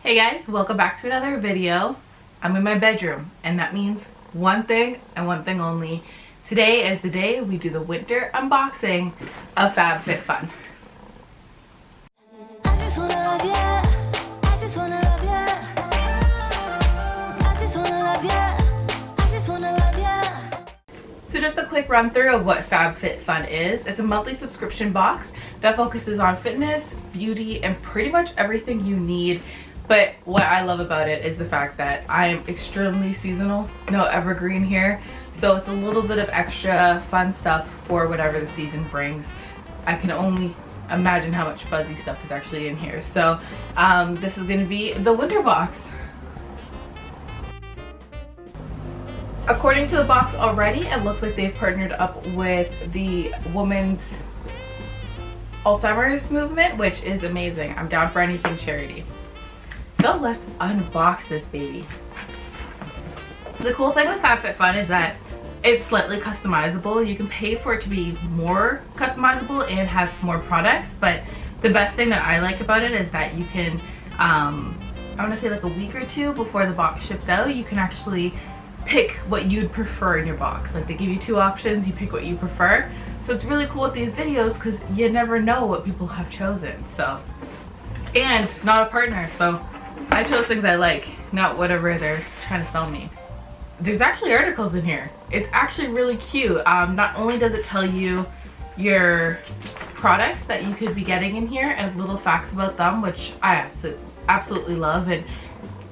Hey guys, welcome back to another video. I'm in my bedroom and that means one thing and one thing only. Today is the day we do the winter unboxing of FabFitFun. So just a quick run through of what FabFitFun is. It's a monthly subscription box that focuses on fitness, beauty, and pretty much everything you need. But what I love about it is the fact that I am extremely seasonal, no evergreen here. So it's a little bit of extra fun stuff for whatever the season brings. I can only imagine how much fuzzy stuff is actually in here. So this is gonna be the winter box. According to the box already, it looks like they've partnered up with the Women's Alzheimer's movement, which is amazing. I'm down for anything charity. So let's unbox this baby. The cool thing with FabFitFun is that it's slightly customizable. You can pay for it to be more customizable and have more products, but the best thing that I like about it is that you can, I want to say like a week or two before the box ships out, you can actually pick what you'd prefer in your box. Like they give you two options, you pick what you prefer. So it's really cool with these videos because you never know what people have chosen. So, and not a partner, so I chose things I like, not whatever they're trying to sell me. There's actually articles in here. It's actually really cute. Not only does it tell you your products that you could be getting in here and little facts about them, which I absolutely love, and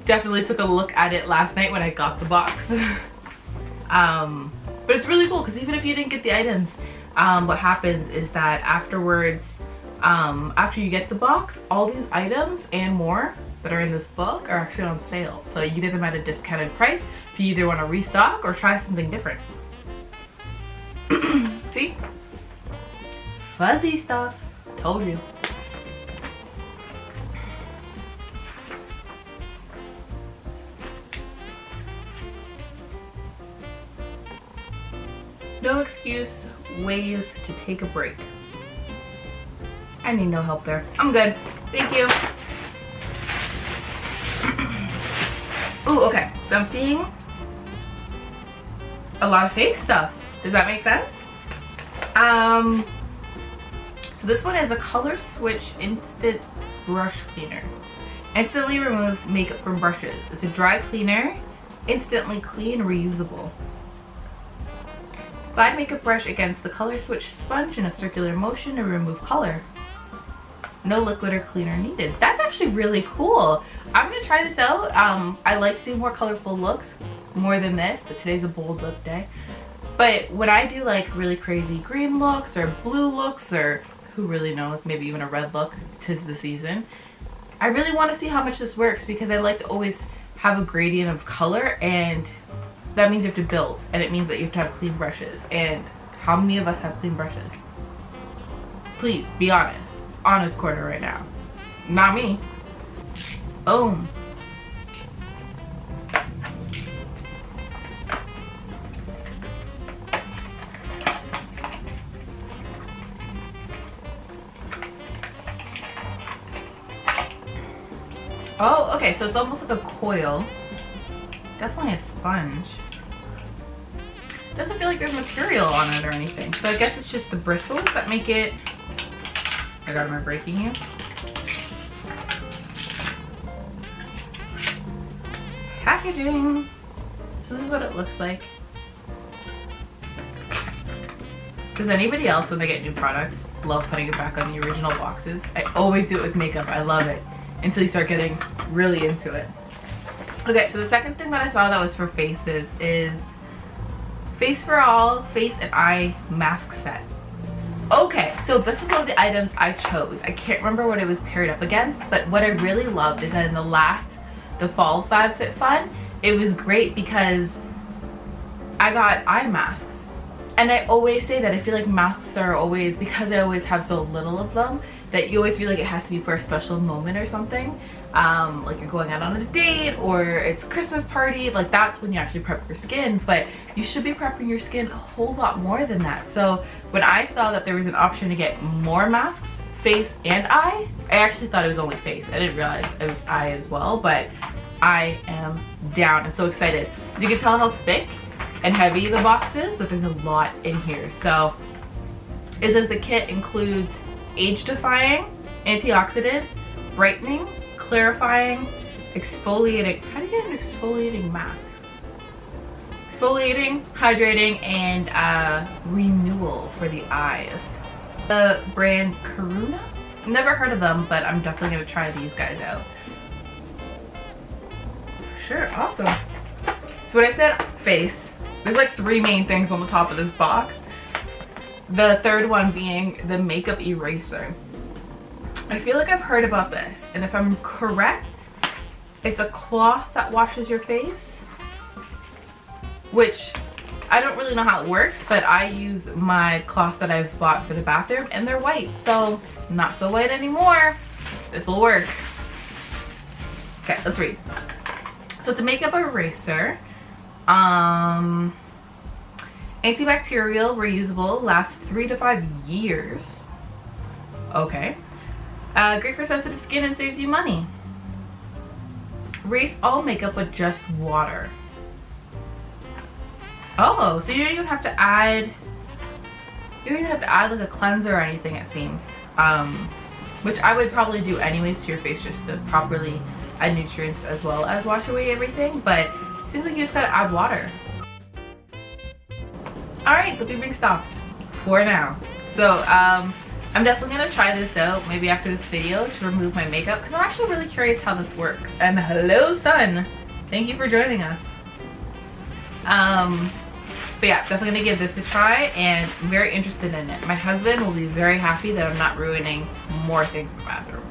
definitely took a look at it last night when I got the box. But it's really cool because even if you didn't get the items, what happens is that afterwards, after you get the box, all these items and more that are in this book are actually on sale. So you get them at a discounted price if you either want to restock or try something different. See? Fuzzy stuff. Told you. No excuse, ways to take a break. I need no help there. I'm good. Thank you. Ooh, okay. So I'm seeing a lot of face stuff. Does that make sense? So this one is a color switch instant brush cleaner. Instantly removes makeup from brushes. It's a dry cleaner, instantly clean, reusable. Glide makeup brush against the color switch sponge in a circular motion to remove color. No liquid or cleaner needed. That's actually really cool. I'm gonna try this out. I like to do more colorful looks more than this, but today's a bold lip day. But when I do like really crazy green looks or blue looks, or who really knows, maybe even a red look, 'tis the season, I really want to see how much this works because I like to always have a gradient of color, and that means you have to build, and it means that you have to have clean brushes. And how many of us have clean brushes? Please be honest. It's honest corner right now. Not me. Boom. Oh, okay, so it's almost like a coil. Definitely a sponge. Doesn't feel like there's material on it or anything. So I guess it's just the bristles that make it. I got, am I breaking you? Packaging. So this is what it looks like. Does anybody else, when they get new products, love putting it back on the original boxes? I always do it with makeup. I love it until you start getting really into it. Okay, so the second thing that I saw that was for faces is Face for All Face and Eye Mask Set. Okay, so this is one of the items I chose. I can't remember what it was paired up against, but what I really loved is that in the fall FabFitFun, it was great because I got eye masks. And I always say that I feel like masks are always, because I always have so little of them, that you always feel like it has to be for a special moment or something. Like you're going out on a date or it's a Christmas party, like that's when you actually prep your skin, but you should be prepping your skin a whole lot more than that. So when I saw that there was an option to get more masks face and eye. I actually thought it was only face. I didn't realize it was eye as well, but I am down and so excited. You can tell how thick and heavy the box is, that there's a lot in here. So it says the kit includes age-defying, antioxidant, brightening, clarifying, exfoliating. How do you get an exfoliating mask? Exfoliating, hydrating, and renewal for the eyes. The brand Karuna? Never heard of them, but I'm definitely gonna try these guys out. For sure, awesome. So when I said face, there's like 3 main things on the top of this box. The third one being the makeup eraser. I feel like I've heard about this, and if I'm correct, it's a cloth that washes your face, which I don't really know how it works, but I use my cloths that I've bought for the bathroom and they're white, so not so white anymore. This will work. Okay, let's read. So it's a makeup eraser. Antibacterial, reusable, lasts 3 to 5 years. Okay. Great for sensitive skin and saves you money. Erase all makeup with just water. Oh, so you don't even have to add, like a cleanser or anything, it seems. Which I would probably do anyways to your face, just to properly add nutrients as well as wash away everything, but it seems like you just gotta add water. Alright, the being stopped for now. So I'm definitely gonna try this out maybe after this video to remove my makeup, because I'm actually really curious how this works. And hello, sun, thank you for joining us. But yeah, definitely gonna give this a try, and I'm very interested in it. My husband will be very happy that I'm not ruining more things in the bathroom.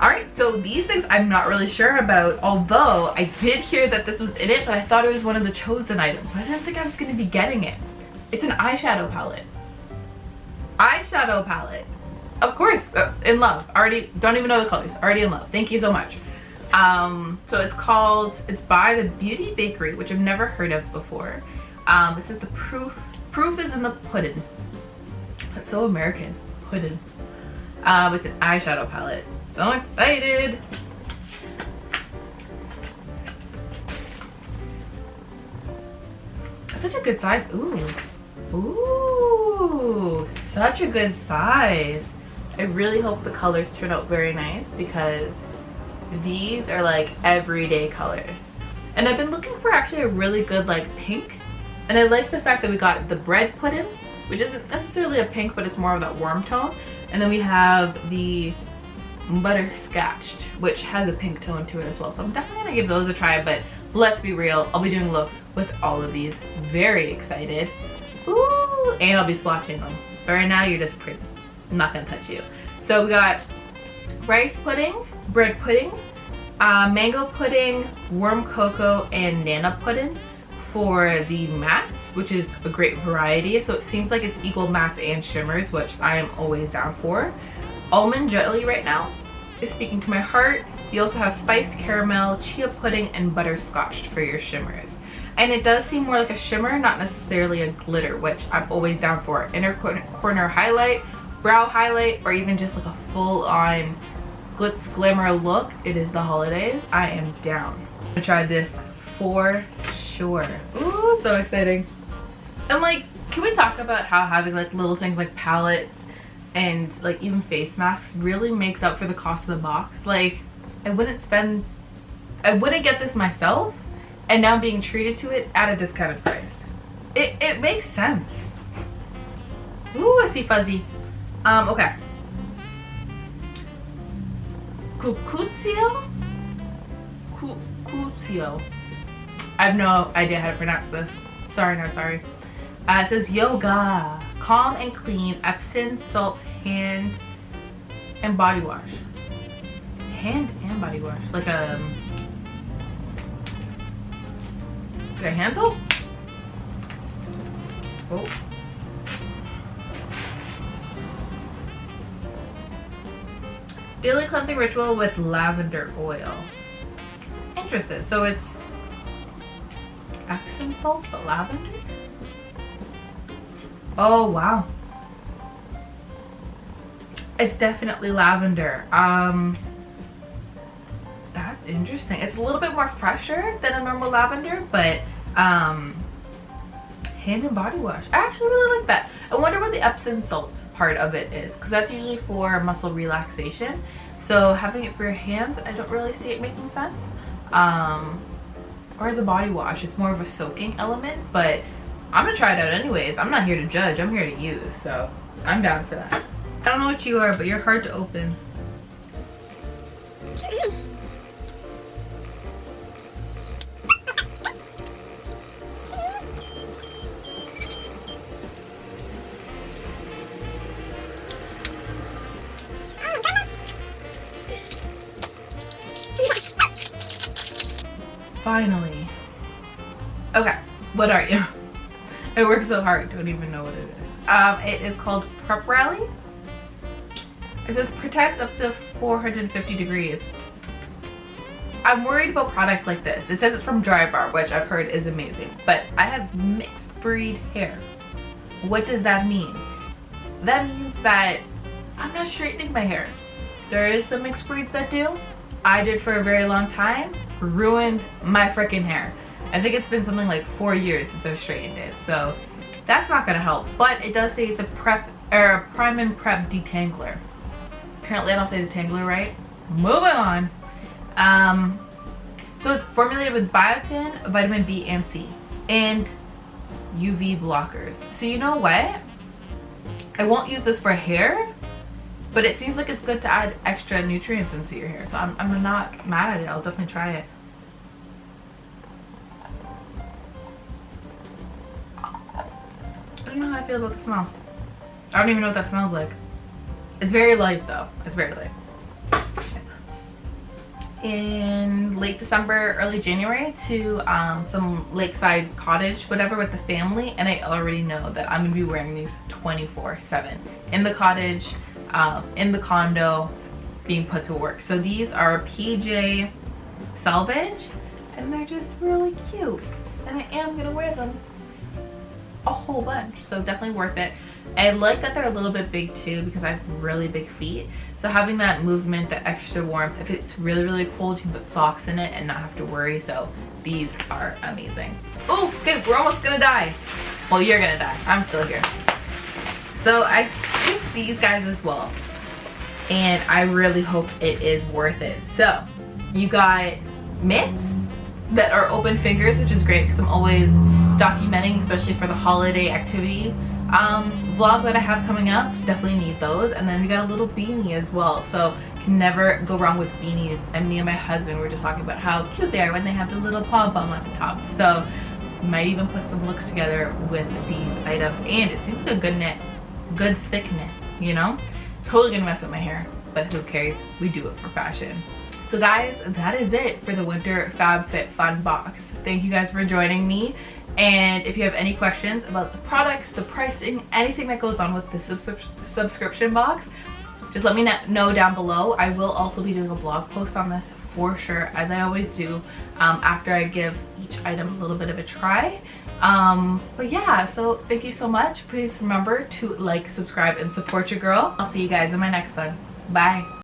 Alright, so these things I'm not really sure about, although I did hear that this was in it, but I thought it was one of the chosen items, so I didn't think I was gonna be getting it. It's an eyeshadow palette. Eyeshadow palette. Of course, in love. Already, don't even know the colors. Already in love. Thank you so much. So it's by the Beauty Bakery, which I've never heard of before. This is the proof is in the pudding. That's so American, pudding. It's an eyeshadow palette. So excited. Such a good size. Ooh, such a good size. I really hope the colors turn out very nice, because these are like everyday colors. And I've been looking for actually a really good like pink, and I like the fact that we got the bread pudding, which isn't necessarily a pink, but it's more of that warm tone. And then we have the butterscotched, which has a pink tone to it as well. So I'm definitely gonna give those a try, but let's be real, I'll be doing looks with all of these. Very excited. Ooh, and I'll be swatching them. But right now you're just pretty. I'm not gonna touch you. So we got rice pudding, bread pudding, mango pudding, warm cocoa, and nana pudding for the mattes, which is a great variety. So it seems like it's equal mattes and shimmers, which I am always down for. Almond jelly right now is speaking to my heart. You also have spiced caramel, chia pudding, and butterscotched for your shimmers. And it does seem more like a shimmer, not necessarily a glitter, which I'm always down for. Inner corner highlight, brow highlight, or even just like a full-on glitz glamour look. It is the holidays. I am down. I'm gonna try this for sure. Ooh, so exciting. And like, can we talk about how having like little things like palettes and like even face masks really makes up for the cost of the box? Like, I wouldn't get this myself, and now being treated to it at a discounted price. It makes sense. Ooh, I see fuzzy. Okay. Cucuzio? Cucuzio. I have no idea how to pronounce this. Sorry, not sorry. It says yoga. Calm and clean Epsom salt hand and body wash. Hand and body wash. Like a hand soap? Oh. Daily cleansing ritual with lavender oil. Interesting. So it's Epsom salt but lavender? It's definitely lavender. That's interesting. It's a little bit more fresher than a normal lavender, but hand and body wash. I actually really like that. I wonder what the Epsom salt part of it is, because that's usually for muscle relaxation. So having it for your hands, I don't really see it making sense. Or as a body wash, it's more of a soaking element, but I'm gonna try it out anyways. I'm not here to judge, I'm here to use, so I'm down for that. I don't know what you are, but you're hard to open. Finally. Okay, what are you? I work so hard, don't even know what it is. It is called Prep Rally. It says protects up to 450 degrees. I'm worried about products like this. It says it's from Dry Bar, which I've heard is amazing, but I have mixed breed hair. What does that mean? That means that I'm not straightening my hair. There is some mixed breeds that do. I did for a very long time, ruined my freaking hair. I think it's been something like 4 years since I've straightened it, so that's not gonna help. But it does say it's a prime and prep detangler. Apparently I don't say detangler right. Moving on. So it's formulated with biotin, vitamin B and C, and UV blockers. So you know what? I won't use this for hair, but it seems like it's good to add extra nutrients into your hair. So I'm not mad at it. I'll definitely try it. I don't know how I feel about the smell. I don't even know what that smells like. It's very light though. It's very light. In late December, early January to some lakeside cottage, whatever, with the family, and I already know that I'm gonna be wearing these 24/7 in the cottage, in the condo, being put to work. So these are PJ Selvage, and they're just really cute, and I am gonna wear them a whole bunch, so definitely worth it. I like that they're a little bit big too, because I have really big feet, so having that movement, that extra warmth, if it's really cold, you can put socks in it and not have to worry. So these are amazing. Oh, okay, we're almost gonna die. Well, you're gonna die, I'm still here. So I picked these guys as well, and I really hope it is worth it. So you got mitts that are open fingers, which is great because I'm always documenting, especially for the holiday activity vlog that I have coming up. Definitely need those. And then we got a little beanie as well, so can never go wrong with beanies. And me and my husband were just talking about how cute they are when they have the little pom-pom at the top. So might even put some looks together with these items, and it seems like a good knit, good thick knit, you know. Totally gonna mess up my hair, but who cares, we do it for fashion. So guys, that is it for the Winter FabFitFun box. Thank you guys for joining me. And if you have any questions about the products, the pricing, anything that goes on with the subscription box, just let me know down below. I will also be doing a blog post on this for sure, as I always do, after I give each item a little bit of a try. But yeah, so thank you so much. Please remember to like, subscribe, and support your girl. I'll see you guys in my next one. Bye.